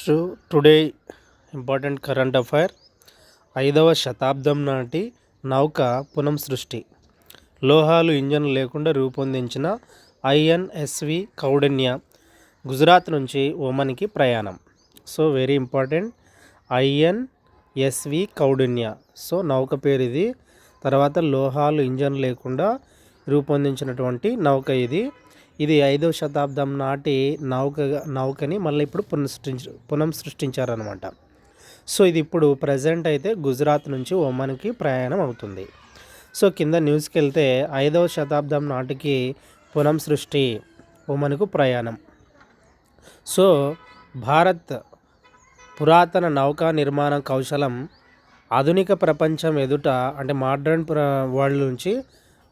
Next today important current affair 5వ శతాబ్దం నాటి నౌక పునఃసృష్టి. లోహాలు ఇంజన్ లేకుండా రూపొందించిన ఐఎన్ఎస్వి కౌండిన్య గుజరాత్ నుంచి ఒమన్కి ప్రయాణం. So very important, INSV Kaundinya. So నౌక పేరు ఇది. తర్వాత లోహాలు ఇంజన్ లేకుండా రూపొందించినటువంటి నౌక ఇది 5వ శతాబ్దం నాటి నౌకని మళ్ళీ ఇప్పుడు పునఃసృష్టించారనమాట. సో ఇది ఇప్పుడు ప్రజెంట్ అయితే గుజరాత్ నుంచి ఒమన్కి ప్రయాణం అవుతుంది. సో కింద న్యూస్కి వెళ్తే 5వ శతాబ్దం నాటికి పునఃసృష్టి ఒమన్కు ప్రయాణం. సో భారత్ పురాతన నౌకా నిర్మాణ కౌశలం ఆధునిక ప్రపంచం ఎదుట, అంటే మోడ్రన్ వరల్డ్ నుంచి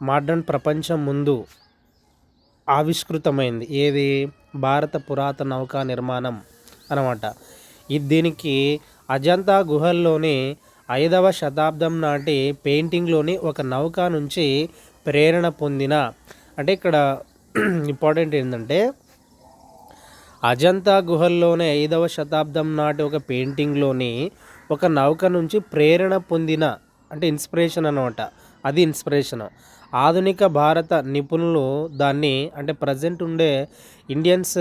మోడ్రన్ ప్రపంచం ముందు ఆవిష్కృతమైంది. ఏది? భారత పురాతన నౌకా నిర్మాణం అన్నమాట. దీనికి అజంతా గుహల్లోని 5వ శతాబ్దం నాటి పెయింటింగ్లోని ఒక నౌక నుంచి ప్రేరణ పొందిన, అంటే ఇక్కడ ఇంపార్టెంట్ ఏంటంటే అజంతా గుహల్లోని 5వ శతాబ్దం నాటి ఒక పెయింటింగ్లోని ఒక నౌక నుంచి ప్రేరణ పొందిన, అంటే ఇన్స్పిరేషన్ అన్నమాట. అది ఇన్స్పిరేషన్. ఆధునిక భారత నిపుణులు దాన్ని, అంటే ప్రజెంట్ ఉండే ఇండియన్స్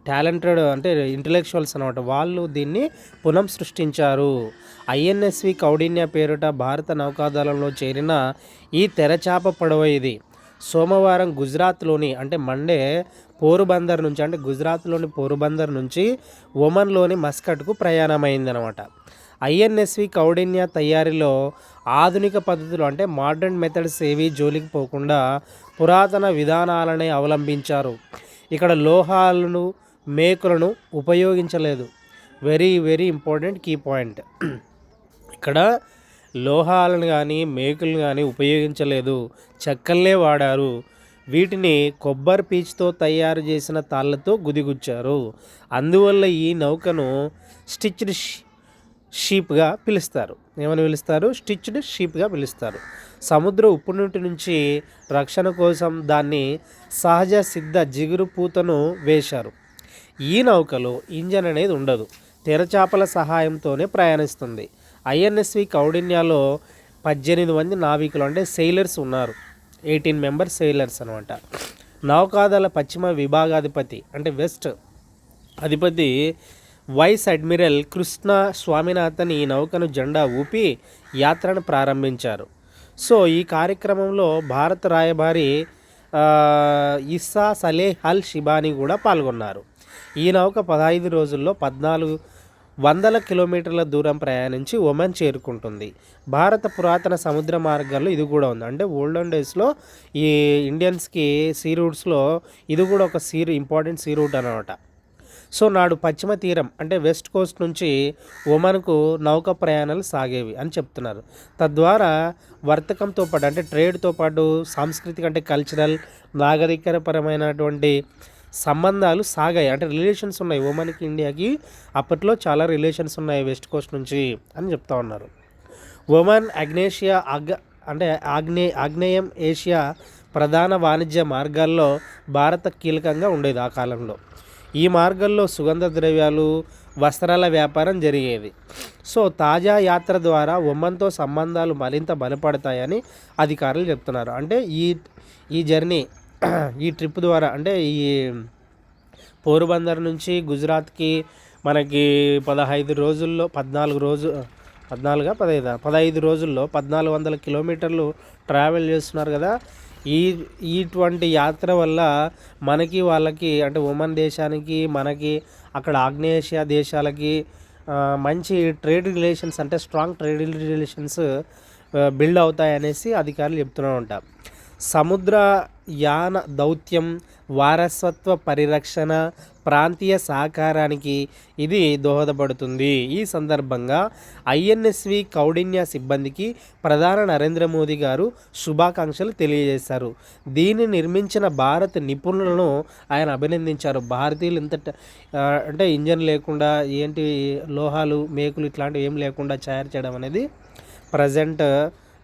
టాలెంటెడ్, అంటే ఇంటలెక్చువల్స్ అనమాట, వాళ్ళు దీన్ని పునఃసృష్టించారు. ఐఎన్ఎస్వి కౌండిన్య పేరిట భారత నౌకాదళంలో చేరిన ఈ తెరచాప పడవ ఇది సోమవారం గుజరాత్లోని, అంటే మండే పోరుబందర్ నుంచి, అంటే గుజరాత్లోని పోరుబందర్ నుంచి ఒమన్లోని మస్కట్కు ప్రయాణమైందనమాట. ఐఎన్ఎస్వి కౌండిన్య తయారీలో ఆధునిక పద్ధతులు, అంటే మోడర్న్ మెథడ్స్ ఏవి జోలికి పోకుండా పురాతన విధానాలనే అవలంబించారు. ఇక్కడ లోహాలను, మేకులను ఉపయోగించలేదు. Very very important key point. ఇక్కడ లోహాలను కానీ మేకులను కానీ ఉపయోగించలేదు, చెక్కల్నే వాడారు. వీటిని కొబ్బరి పీచుతో తయారు చేసిన తాళ్ళతో గుదిగుచ్చారు. అందువల్ల ఈ నౌకను స్టిచ్డ్ షీప్గా పిలుస్తారు. ఏమని పిలుస్తారు? స్టిచ్డ్ షీప్గా పిలుస్తారు. సముద్ర ఉప్పు నీటి నుంచి రక్షణ కోసం దాన్ని సహజ సిద్ధ జిగురు పూతను వేశారు. ఈ నౌకలో ఇంజన్ అనేది ఉండదు, తెరచాపల సహాయంతోనే ప్రయాణిస్తుంది. ఐఎన్ఎస్వి కౌండిన్యలో 18 మంది నావికులు, అంటే సెయిలర్స్ ఉన్నారు. 18 మెంబర్స్ సెయిలర్స్ అనమాట. నౌకాదళ పశ్చిమ విభాగాధిపతి, అంటే వెస్ట్ అధిపతి వైస్ అడ్మిరల్ కృష్ణ స్వామినాథన్ ఈ నౌకను జెండా ఊపి యాత్రను ప్రారంభించారు. సో ఈ కార్యక్రమంలో భారత రాయబారి ఇస్సా సలేహ్ అల్ షిబానీ కూడా పాల్గొన్నారు. ఈ నౌక 15 రోజుల్లో 1400 కిలోమీటర్ల దూరం ప్రయాణించి ఒమన్ చేరుకుంటుంది. భారత పురాతన సముద్ర మార్గాల్లో ఇది కూడా ఉంది. అంటే ఓల్డెన్ డేస్లో ఈ ఇండియన్స్కి సీ రూట్స్లో ఇది కూడా ఒక ఇంపార్టెంట్ సీ రూట్ అన్నమాట. సో నాడు పశ్చిమ తీరం, అంటే వెస్ట్ కోస్ట్ నుంచి ఒమన్కు నౌక ప్రయాణాలు సాగేవి అని చెప్తున్నారు. తద్వారా వర్తకంతో పాటు, అంటే ట్రేడ్తో పాటు సాంస్కృతిక, అంటే కల్చరల్, నాగరికపరమైనటువంటి సంబంధాలు సాగాయి. అంటే రిలేషన్స్ ఉన్నాయి ఒమన్కి, ఇండియాకి అప్పట్లో చాలా రిలేషన్స్ ఉన్నాయి వెస్ట్ కోస్ట్ నుంచి అని చెప్తా ఉన్నారు. ఒమన్ ఆగ్నేయం ఏషియా ప్రధాన వాణిజ్య మార్గాల్లో భారత కీలకంగా ఉండేది ఆ కాలంలో. ఈ మార్గంలో సుగంధ ద్రవ్యాలు, వస్త్రాల వ్యాపారం జరిగేది. సో తాజా యాత్ర ద్వారా ఒమన్తో సంబంధాలు మరింత బలపడతాయని అధికారులు చెప్తున్నారు. అంటే ఈ జర్నీ, ఈ ట్రిప్ ద్వారా, అంటే ఈ పోరుబందర్ నుంచి గుజరాత్కి మనకి 15 రోజుల్లో 15 రోజుల్లో 1400 కిలోమీటర్లు ట్రావెల్ చేస్తున్నారు కదా. ఇటువంటి యాత్ర వల్ల మనకి వాళ్ళకి, అంటే ఒమన్ దేశానికి మనకి అక్కడ ఆగ్నేయేషియా దేశాలకి మంచి ట్రేడ్ రిలేషన్స్, అంటే స్ట్రాంగ్ ట్రేడ్ రిలేషన్స్ బిల్డ్ అవుతాయనేసి అధికారులు చెప్తూనే ఉంటారు. సముద్రయాన దౌత్యం, వారసత్వ పరిరక్షణ, ప్రాంతీయ సహకారానికి ఇది దోహదపడుతుంది. ఈ సందర్భంగా ఐఎన్ఎస్వి కౌండిన్య సిబ్బందికి ప్రధాని నరేంద్ర మోదీ గారు శుభాకాంక్షలు తెలియజేశారు. దీన్ని నిర్మించిన భారత నిపుణులను ఆయన అభినందించారు. భారతీయులు అంటే ఇంజన్ లేకుండా, ఏంటి లోహాలు, మేకులు ఇట్లాంటివి ఏం లేకుండా తయారు చేయడం అనేది ప్రజెంట్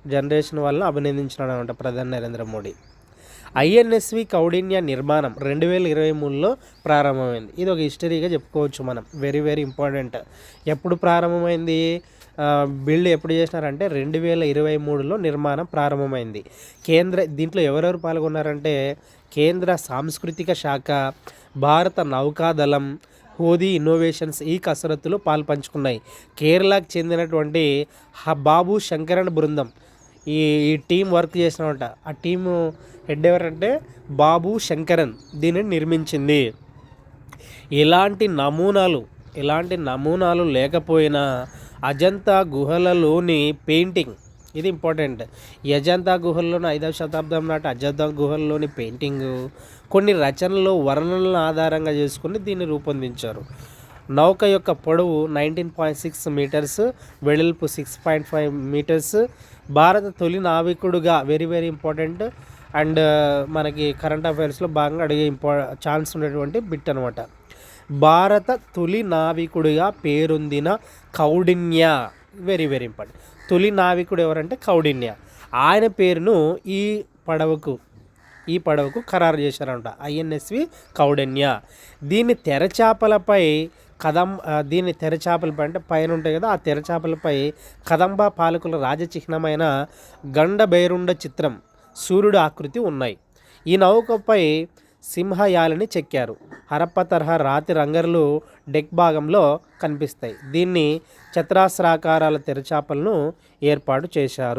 జనరేషన్ వల్ల అభినందించినాడు అనమాట ప్రధాని నరేంద్ర మోడీ. ఐఎన్ఎస్వి కౌండిన్య నిర్మాణం 2023లో ప్రారంభమైంది. ఇది ఒక హిస్టరీగా చెప్పుకోవచ్చు మనం. Very very important. ఎప్పుడు ప్రారంభమైంది, బిల్డ్ ఎప్పుడు చేసినారంటే 2023లో నిర్మాణం ప్రారంభమైంది. దీంట్లో ఎవరెవరు పాల్గొన్నారంటే కేంద్ర సాంస్కృతిక శాఖ, భారత నౌకాదళం, హోదీ ఇన్నోవేషన్స్ ఈ కసరత్తులు పాల్పంచుకున్నాయి. కేరళకు చెందినటువంటి బాబు శంకరన్ బృందం ఈ టీం వర్క్ చేసినమాట. ఆ టీము హెడ్ ఎవరంటే బాబు శంకరన్ దీనిని నిర్మించింది. ఎలాంటి నమూనాలు లేకపోయినా అజంతా గుహలలోని పెయింటింగ్, ఇది ఇంపార్టెంట్. ఈ అజంతా గుహల్లోని 5వ శతాబ్దం నాటి అజంతా గుహల్లోని పెయింటింగ్ కొన్ని రచనలు వర్ణనలను ఆధారంగా చేసుకుని దీన్ని రూపొందించారు. నౌక యొక్క పొడవు 19.6 మీటర్స్, వెడల్పు 6.5 మీటర్స్. భారత తొలి నావికుడుగా వెరీ వెరీ ఇంపార్టెంట్ అండ్ మనకి కరెంట్ అఫైర్స్లో భాగంగా అడిగే ఛాన్స్ ఉన్నటువంటి బిట్ అనమాట. భారత తొలి నావికుడిగా పేరొందిన కౌండిన్య, వెరీ వెరీ ఇంపార్టెంట్. తొలి నావికుడు ఎవరంటే కౌండిన్య. ఆయన పేరును ఈ పడవకు ఖరారు చేశారంట, ఐఎన్ఎస్వి కౌండిన్య. దీని తెరచాపలపై అంటే పైన ఉంటాయి కదా, ఆ తెరచాపలపై కదంబ పాలకుల రాజచిహ్నమైన గండభైరుండ చిత్రం, సూర్యుడు ఆకృతి ఉన్నాయి. ఈ నౌకపై సింహయాలని చెక్కారు. హరప్ప తరహా రాతి రంగర్లు డెక్ భాగంలో కనిపిస్తాయి. దీన్ని చతురస్రాకారాల తెరచాపలను ఏర్పాటు చేశారు.